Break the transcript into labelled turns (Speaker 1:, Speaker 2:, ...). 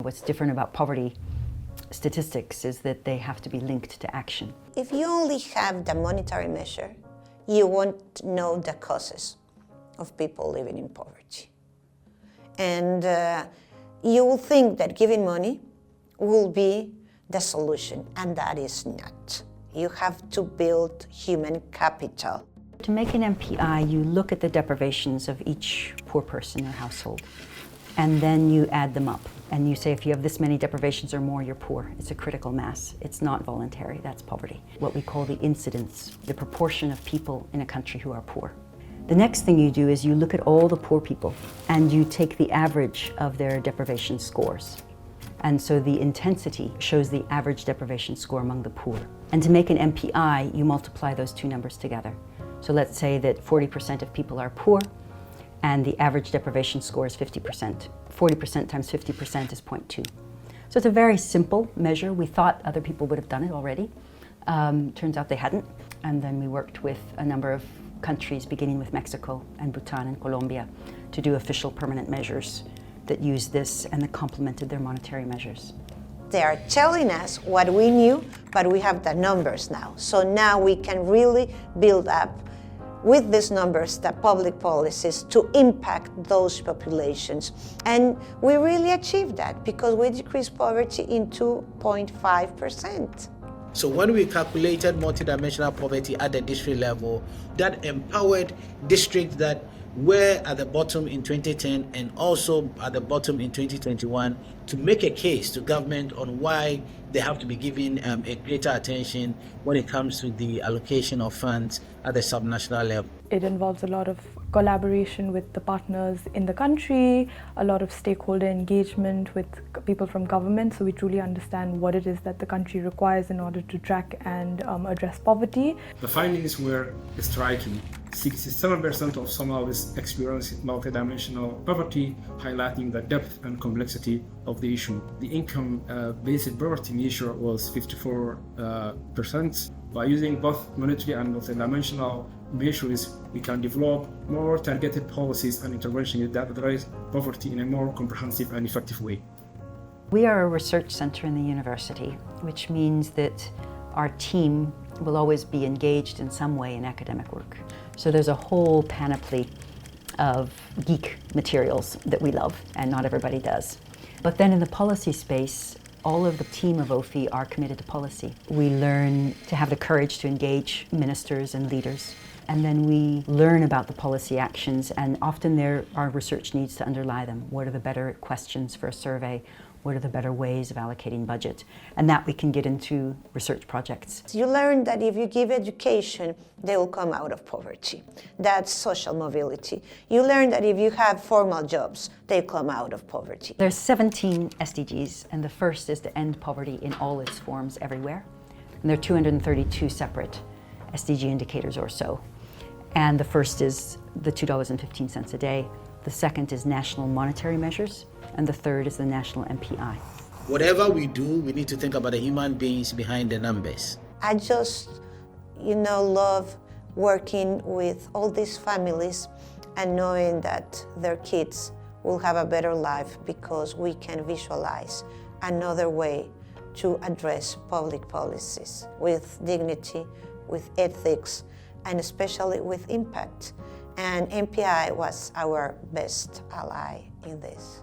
Speaker 1: What's different about poverty statistics is that they have to be linked to action.
Speaker 2: If you only have the monetary measure, you won't know the causes of people living in poverty. And you will think that giving money will be the solution, and that is not. You have to build human capital.
Speaker 1: To make an MPI, you look at the deprivations of each poor person or household, and then you add them up. And you say if you have this many deprivations or more, you're poor. It's a critical mass. It's not voluntary, that's poverty. What we call the incidence, the proportion of people in a country who are poor. The next thing you do is you look at all the poor people and you take the average of their deprivation scores. And so the intensity shows the average deprivation score among the poor. And to make an MPI, you multiply those two numbers together. So let's say that 40% of people are poor and the average deprivation score is 50%. 40% times 50% is 0.2. So it's a very simple measure. We thought other people would have done it already. Turns out they hadn't. And then we worked with a number of countries, beginning with Mexico and Bhutan and Colombia, to do official permanent measures that used this and that complemented their monetary measures.
Speaker 2: They are telling us what we knew, but we have the numbers now. So now we can really build up with these numbers the public policies to impact those populations. And we really achieved that because we decreased poverty in 2.5%.
Speaker 3: So when we calculated multidimensional poverty at the district level, that empowered districts that were at the bottom in 2010 and also at the bottom in 2021 to make a case to government on why they have to be given a greater attention when it comes to the allocation of funds at the subnational level.
Speaker 4: It involves a lot of collaboration with the partners in the country, a lot of stakeholder engagement with people from government, so we truly understand what it is that the country requires in order to track and address poverty.
Speaker 5: The findings were striking. 67% of Somalis experienced multidimensional poverty, highlighting the depth and complexity of the issue. The income-based poverty measure was 54%. By using both monetary and multidimensional measures, we can develop more targeted policies and interventions that address poverty in a more comprehensive and effective way.
Speaker 1: We are a research center in the university, which means that our team will always be engaged in some way in academic work. So there's a whole panoply of geek materials that we love, and not everybody does. But then in the policy space, all of the team of OPHI are committed to policy. We learn to have the courage to engage ministers and leaders. And then we learn about the policy actions, and often there are research needs to underlie them. What are the better questions for a survey? What are the better ways of allocating budget? And that we can get into research projects.
Speaker 2: You learn that if you give education, they will come out of poverty. That's social mobility. You learn that if you have formal jobs, they come out of poverty.
Speaker 1: There's 17 SDGs, and the first is to end poverty in all its forms everywhere. And there are 232 separate SDG indicators or so. And the first is the $2.15 a day. The second is national monetary measures. And the third is the national MPI.
Speaker 3: Whatever we do, we need to think about the human beings behind the numbers.
Speaker 2: I just, love working with all these families and knowing that their kids will have a better life because we can visualize another way to address public policies with dignity, with ethics, and especially with impact. And MPI was our best ally in this.